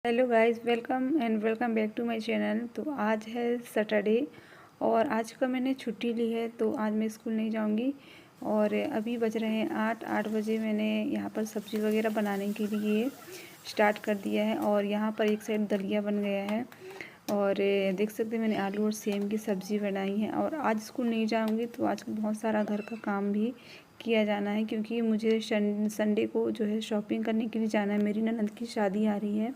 Hello guys, welcome back to my channel. तो आज है सैटरडे और आज का मैंने छुट्टी ली है, तो आज मैं स्कूल नहीं जाऊंगी। और अभी बज रहे हैं 8 बजे मैंने यहाँ पर सब्ज़ी वगैरह बनाने के लिए स्टार्ट कर दिया है। और यहाँ पर एक साइड दलिया बन गया है और देख सकते हैं मैंने आलू और सेम की सब्ज़ी बनाई है। और आज स्कूल नहीं जाऊंगी तो आज बहुत सारा घर का काम भी किया जाना है, क्योंकि मुझे संडे को जो है शॉपिंग करने के लिए जाना है। मेरी ननद की शादी आ रही है,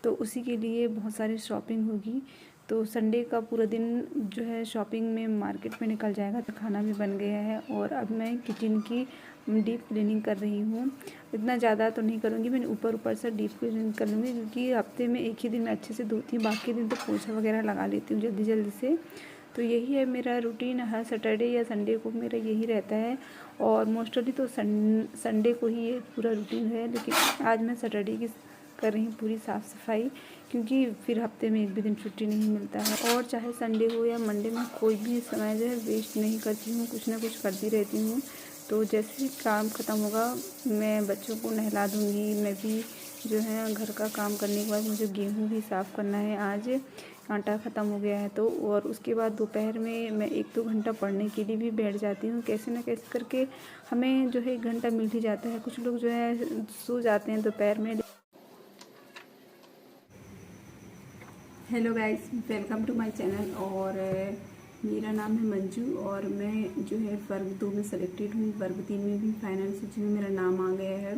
तो उसी के लिए बहुत सारी शॉपिंग होगी। तो संडे का पूरा दिन जो है शॉपिंग में मार्केट में निकल जाएगा। तो खाना भी बन गया है और अब मैं किचन की डीप क्लीनिंग कर रही हूँ। इतना ज़्यादा तो नहीं करूँगी, मैंने ऊपर से डीप क्लीनिंग कर लूँगी, क्योंकि हफ्ते में एक ही दिन में अच्छे से धोती हूँ, बाकी दिन तो पोछा वगैरह लगा लेती हूँ जल्दी से। तो यही है मेरा रूटीन, हर सैटरडे या संडे को मेरा यही रहता है। और मोस्टली तो संडे को ही ये पूरा रूटीन है, लेकिन आज मैं सैटरडे की कर रही हूँ पूरी साफ़ सफाई, क्योंकि फिर हफ्ते में एक भी दिन छुट्टी नहीं मिलता है। और चाहे संडे हो या मंडे में कोई भी समय जो है वेस्ट नहीं करती हूँ, कुछ ना कुछ करती रहती हूँ। तो जैसे ही काम ख़त्म होगा मैं बच्चों को नहला दूँगी। मैं भी जो है घर का काम करने के बाद मुझे गेहूँ भी साफ़ करना है। आज आटा ख़त्म हो गया है तो। और उसके बाद दोपहर में मैं 1-2 घंटा पढ़ने के लिए भी बैठ जाती हूँ। कैसे ना कैसे करके हमें जो है 1 घंटा मिल ही जाता है। कुछ लोग जो है सो जाते हैं दोपहर में। Hello guys, welcome to my channel. और मेरा नाम है मंजू और मैं जो है वर्ग 2 में सेलेक्टेड हूँ। वर्ग 3 में भी फाइनल सूची में मेरा नाम आ गया है।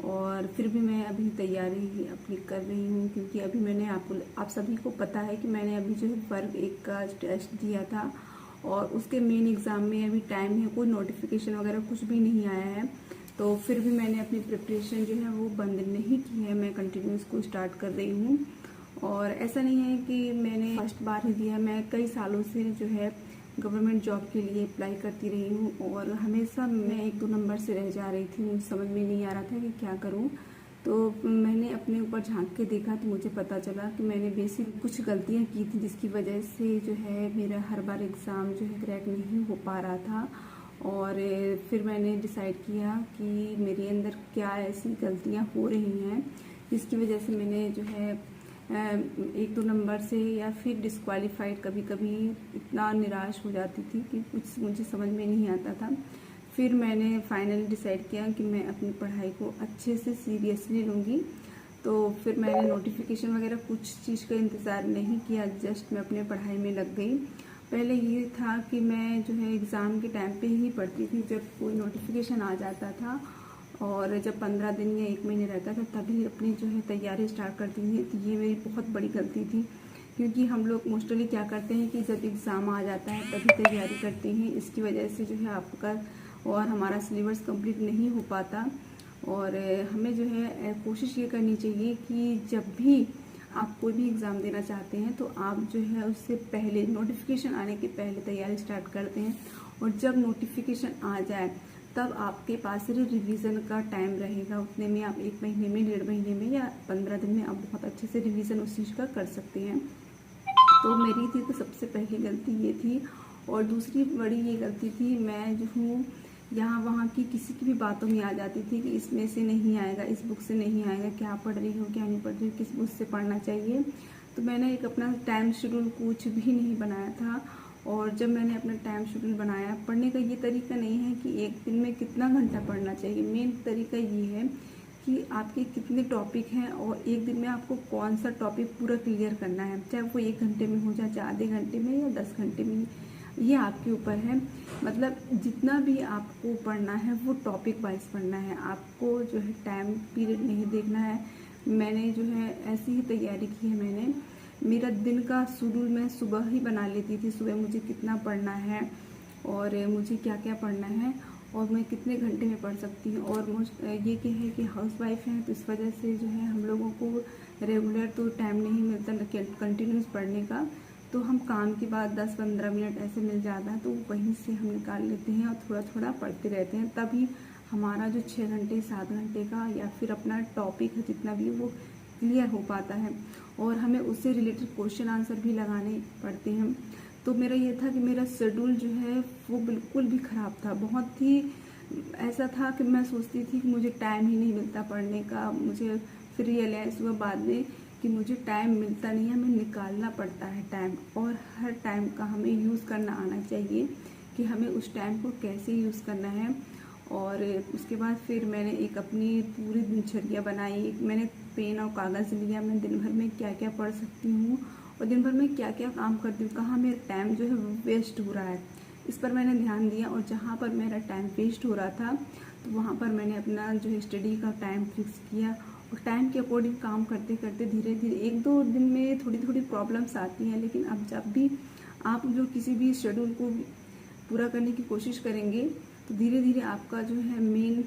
और फिर भी मैं अभी तैयारी अपनी कर रही हूँ, क्योंकि अभी मैंने आप सभी को पता है कि मैंने अभी जो है वर्ग 1 का टेस्ट दिया था और उसके मेन एग्ज़ाम में अभी टाइम है, कोई नोटिफिकेशन वगैरह कुछ भी नहीं आया है। तो फिर भी मैंने अपनी प्रिपरेशन जो है वो बंद नहीं की है, मैं कंटिन्यू इसको स्टार्ट कर रही हूँ। और ऐसा नहीं है कि मैंने फर्स्ट बार ही दिया, मैं कई सालों से जो है गवर्नमेंट जॉब के लिए अप्लाई करती रही हूँ और हमेशा मैं 1-2 नंबर से रह जा रही थी। मुझे समझ में नहीं आ रहा था कि क्या करूँ। तो मैंने अपने ऊपर झांक के देखा तो मुझे पता चला कि मैंने बेसिक कुछ गलतियाँ की थी, जिसकी वजह से जो है मेरा हर बार एग्ज़ाम जो है क्रैक नहीं हो पा रहा था। और फिर मैंने डिसाइड किया कि मेरे अंदर क्या ऐसी गलतियाँ हो रही हैं जिसकी वजह से मैंने जो है 1-2 नंबर से या फिर डिस्क्वालीफाइड कभी कभी इतना निराश हो जाती थी कि कुछ मुझे समझ में नहीं आता था। फिर मैंने फाइनली डिसाइड किया कि मैं अपनी पढ़ाई को अच्छे से सीरियसली लूँगी। तो फिर मैंने नोटिफिकेशन वगैरह कुछ चीज़ का इंतज़ार नहीं किया, जस्ट मैं अपने पढ़ाई में लग गई। पहले ये था कि मैं जो है एग्ज़ाम के टाइम पे ही पढ़ती थी, जब कोई नोटिफिकेशन आ जाता था और जब 15 दिन या 1 महीने रहता था तभी अपनी जो है तैयारी स्टार्ट करती थी। तो ये मेरी बहुत बड़ी गलती थी, क्योंकि हम लोग मोस्टली क्या करते हैं कि जब एग्ज़ाम आ जाता है तभी तैयारी करते हैं। इसकी वजह से जो है आपका और हमारा सिलेबस कंप्लीट नहीं हो पाता। और हमें जो है कोशिश ये करनी चाहिए कि जब भी आप कोई भी एग्ज़ाम देना चाहते हैं तो आप जो है उससे पहले नोटिफिकेशन आने के पहले तैयारी स्टार्ट करते हैं। और जब नोटिफिकेशन आ जाए तब आपके पास सिर्फ रिवीजन का टाइम रहेगा, उतने में आप 1 महीने में, 1.5 महीने में या 15 दिन में आप बहुत अच्छे से रिवीजन उस चीज़ का कर सकते हैं। तो मेरी थी तो सबसे पहली गलती ये थी। और दूसरी बड़ी ये गलती थी, मैं जो हूँ यहाँ वहाँ की किसी की भी बातों में आ जाती थी कि इसमें से नहीं आएगा, इस बुक से नहीं आएगा, क्या पढ़ रही हो क्या नहीं पढ़ रही हो, किस बुक से पढ़ना चाहिए। तो मैंने एक अपना टाइम शेड्यूल कुछ भी नहीं बनाया था। और जब मैंने अपना टाइम शेड्यूल बनाया, पढ़ने का ये तरीका नहीं है कि एक दिन में कितना घंटा पढ़ना चाहिए। मेन तरीका ये है कि आपके कितने टॉपिक हैं और एक दिन में आपको कौन सा टॉपिक पूरा क्लियर करना है, चाहे वो 1 घंटे में हो जाए, चाहे आधे घंटे में या 10 घंटे में, ये आपके ऊपर है। मतलब जितना भी आपको पढ़ना है वो टॉपिक वाइज पढ़ना है, आपको जो है टाइम पीरियड नहीं देखना है। मैंने जो है ऐसी ही तैयारी की है। मैंने मेरा दिन का शेड्यूल मैं सुबह ही बना लेती थी, सुबह मुझे कितना पढ़ना है और मुझे क्या क्या पढ़ना है और मैं कितने घंटे में पढ़ सकती हूँ। और ये क्या है कि हाउसवाइफ हैं तो इस वजह से जो है हम लोगों को रेगुलर तो टाइम नहीं मिलता कंटिन्यूस पढ़ने का। तो हम काम के बाद 10-15 मिनट ऐसे मिल जाता है तो वहीं से हम निकाल लेते हैं और थोड़ा थोड़ा पढ़ते रहते हैं, तभी हमारा जो 6 घंटे 7 घंटे का या फिर अपना टॉपिक है जितना भी वो क्लियर हो पाता है। और हमें उससे रिलेटेड क्वेश्चन आंसर भी लगाने पड़ते हैं। तो मेरा ये था कि मेरा शेड्यूल जो है वो बिल्कुल भी ख़राब था, बहुत ही ऐसा था कि मैं सोचती थी कि मुझे टाइम ही नहीं मिलता पढ़ने का। मुझे फिर रियलाइज़ हुआ बाद में कि मुझे टाइम मिलता नहीं है, हमें निकालना पड़ता है टाइम, और हर टाइम का हमें यूज़ करना आना चाहिए कि हमें उस टाइम को कैसे यूज़ करना है। और उसके बाद फिर मैंने एक अपनी पूरी दिनचर्या बनाई। मैंने पेन और कागज़ लिया, मैं दिन भर में क्या क्या पढ़ सकती हूँ और दिन भर में क्या क्या काम करती हूँ, कहाँ मेरा टाइम जो है वेस्ट हो रहा है, इस पर मैंने ध्यान दिया। और जहाँ पर मेरा टाइम वेस्ट हो रहा था तो वहाँ पर मैंने अपना जो है स्टडी का टाइम फिक्स किया, और टाइम के अकॉर्डिंग काम करते करते धीरे धीरे 1-2 दिन में थोड़ी थोड़ी प्रॉब्लम्स आती हैं, लेकिन अब जब भी आप जो किसी भी शेड्यूल को पूरा करने की कोशिश करेंगे तो धीरे धीरे आपका जो है मेन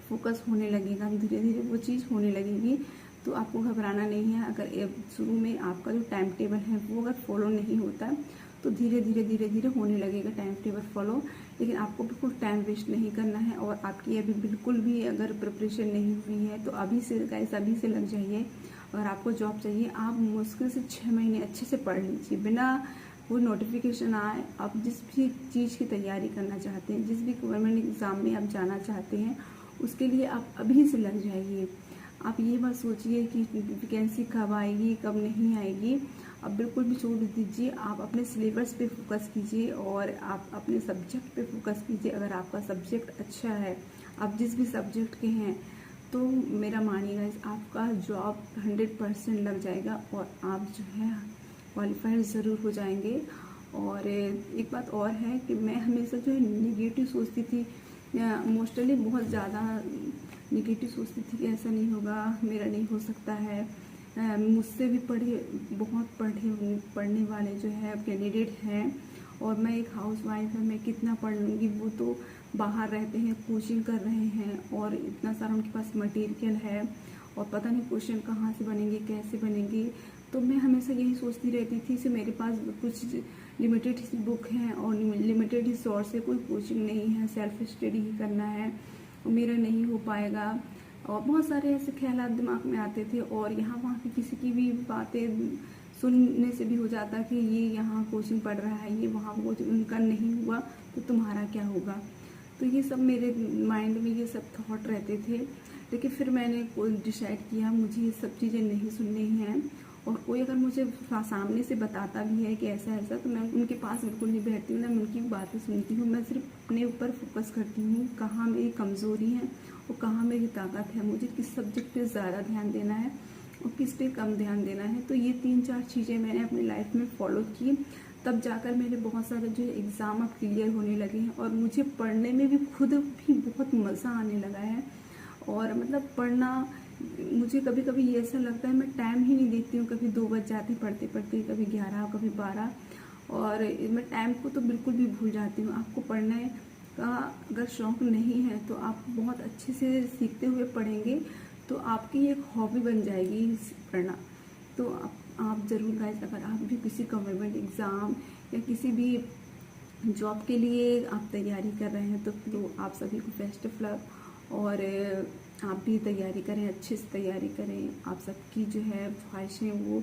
फोकस होने लगेगा, धीरे धीरे वो चीज़ होने लगेगी। तो आपको घबराना नहीं है। अगर शुरू में आपका जो टाइम टेबल है वो अगर फॉलो नहीं होता तो धीरे धीरे होने लगेगा टाइम टेबल फॉलो। लेकिन आपको बिल्कुल टाइम वेस्ट नहीं करना है। और आपकी अभी बिल्कुल भी अगर प्रिपरेशन नहीं हुई है तो अभी से गाइस, अभी से लग जाइए। अगर आपको जॉब चाहिए, आप मुश्किल से 6 महीने अच्छे से पढ़ लीजिए, बिना कोई नोटिफिकेशन आए। आप जिस भी चीज़ की तैयारी करना चाहते हैं, जिस भी गवर्नमेंट एग्ज़ाम में आप जाना चाहते हैं, उसके लिए आप अभी से लग जाइए। आप ये मत सोचिए कि वैकेंसी कब आएगी कब नहीं आएगी, आप बिल्कुल भी छोड़ दीजिए। आप अपने सिलेबस पे फोकस कीजिए और आप अपने सब्जेक्ट पे फोकस कीजिए। अगर आपका सब्जेक्ट अच्छा है, आप जिस भी सब्जेक्ट के हैं, तो मेरा मानिएगा आपका जॉब 100% लग जाएगा और आप जो है क्वालिफाइड ज़रूर हो जाएंगे। और एक बात और है कि मैं हमेशा जो है निगेटिव सोचती थी, मोस्टली बहुत ज़्यादा निगेटिव सोचती थी कि ऐसा नहीं होगा, मेरा नहीं हो सकता है। मुझसे भी बहुत पढ़ने वाले जो है कैंडिडेट हैं, और मैं एक हाउसवाइफ है, मैं कितना पढ़ लूँगी, वो तो बाहर रहते हैं, कोचिंग कर रहे हैं, और इतना सारा उनके पास मटेरियल है, और पता नहीं क्वेश्चन कहाँ से बनेंगे, कैसे बनेंगे। तो मैं हमेशा यही सोचती रहती थी कि मेरे पास कुछ लिमिटेड बुक हैं और लिमिटेड रिसोर्स है, कोई कोचिंग नहीं है, सेल्फ स्टडी ही करना है, मेरा नहीं हो पाएगा। और बहुत सारे ऐसे ख्यालात दिमाग में आते थे, और यहाँ वहाँ की किसी की भी बातें सुनने से भी हो जाता कि ये यहाँ कोचिंग पढ़ रहा है, ये वहाँ कोचिंग, उनका नहीं हुआ तो तुम्हारा क्या होगा। तो ये सब मेरे माइंड में ये सब थॉट रहते थे। लेकिन फिर मैंने डिसाइड किया मुझे ये सब चीज़ें नहीं सुननी हैं, और कोई अगर मुझे सामने से बताता भी है कि ऐसा ऐसा, तो मैं उनके पास बिल्कुल नहीं बैठती हूँ, ना मैं उनकी बातें सुनती हूँ। मैं सिर्फ अपने ऊपर फोकस करती हूँ, कहाँ मेरी कमज़ोरी है और कहाँ मेरी ताकत है, मुझे किस सब्जेक्ट पे ज़्यादा ध्यान देना है और किस पे कम ध्यान देना है। तो ये 3-4 चीज़ें मैंने अपनी लाइफ में फॉलो की, तब जाकर मेरे बहुत सारे जो एग्ज़ाम अब क्लियर होने लगे हैं, और मुझे पढ़ने में भी खुद भी बहुत मज़ा आने लगा है। और मतलब पढ़ना, मुझे कभी कभी ये ऐसा लगता है मैं टाइम ही नहीं देखती हूँ, कभी 2 बज जाते पढ़ते पढ़ते, कभी 11, कभी 12, और मैं टाइम को तो बिल्कुल भी भूल जाती हूँ। आपको पढ़ने का अगर शौक़ नहीं है तो आप बहुत अच्छे से सीखते हुए पढ़ेंगे तो आपकी एक हॉबी बन जाएगी पढ़ना। तो आप ज़रूर गाइस, अगर आप भी किसी गवर्नमेंट एग्ज़ाम या किसी भी जॉब के लिए आप तैयारी कर रहे हैं तो आप सभी को बेस्ट ऑफ लक। और आप भी तैयारी करें, अच्छे से तैयारी करें। आप सबकी जो है ख्वाहिशें, वो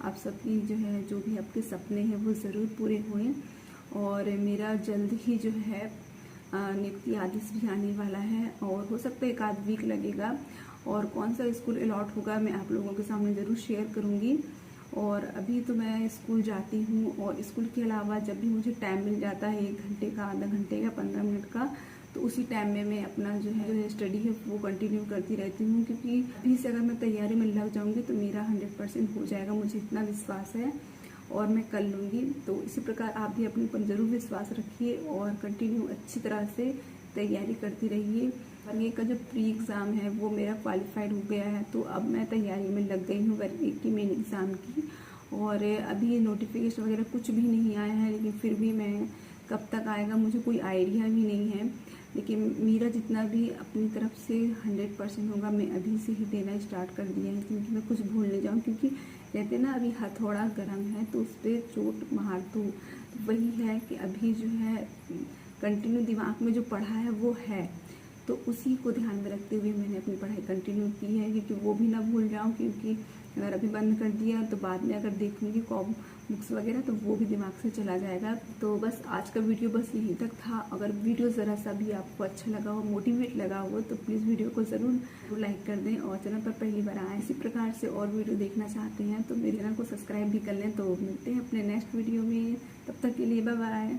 आप सबकी जो है, जो भी आपके सपने हैं वो ज़रूर पूरे हों। और मेरा जल्द ही जो है नियुक्ति आदेश भी आने वाला है, और हो सकता है 1-आध वीक लगेगा। और कौन सा स्कूल अलॉट होगा मैं आप लोगों के सामने ज़रूर शेयर करूँगी। और अभी तो मैं स्कूल जाती हूँ, और स्कूल के अलावा जब भी मुझे टाइम मिल जाता है 1 घंटे का, आधा घंटे का, 15 मिनट का, तो उसी टाइम में मैं अपना जो है स्टडी है वो कंटिन्यू करती रहती हूँ। क्योंकि अभी से अगर मैं तैयारी में लग जाऊँगी तो मेरा 100% हो जाएगा, मुझे इतना विश्वास है, और मैं कर लूँगी। तो इसी प्रकार आप भी अपने ऊपर ज़रूर विश्वास रखिए और कंटिन्यू अच्छी तरह से तैयारी करती रहिए। और ये का जो प्री एग्ज़ाम है वो मेरा क्वालिफाइड हो गया है, तो अब मैं तैयारी में लग गई हूँ वर्ग 1 की मेन एग्ज़ाम की। और अभी नोटिफिकेशन वगैरह कुछ भी नहीं आया है, लेकिन फिर भी मैं कब तक आएगा मुझे कोई आइडिया भी नहीं है। लेकिन मेरा जितना भी अपनी तरफ से 100% होगा, मैं अभी से ही देना स्टार्ट कर दिया है, क्योंकि मैं कुछ भूल नहीं जाऊँ। क्योंकि कहते ना, अभी हथौड़ा गर्म है तो उस पर चोट मार दो, तो वही है कि अभी जो है कंटिन्यू दिमाग में जो पढ़ा है वो है, तो उसी को ध्यान में रखते हुए मैंने अपनी पढ़ाई कंटिन्यू की है, क्योंकि वो भी ना भूल जाऊँ। क्योंकि अगर अभी बंद कर दिया तो बाद में अगर देखूंगी कॉम बुक्स वगैरह तो वो भी दिमाग से चला जाएगा। तो बस आज का वीडियो बस यहीं तक था। अगर वीडियो ज़रा सा भी आपको अच्छा लगा हो, मोटिवेट लगा हो, तो प्लीज़ वीडियो को ज़रूर लाइक कर दें। और चैनल पर पहली बार आए इसी प्रकार से और वीडियो देखना चाहते हैं तो मेरे चैनल को सब्सक्राइब भी कर लें। तो मिलते हैं अपने नेक्स्ट वीडियो में, तब तक के लिए बाय बाय।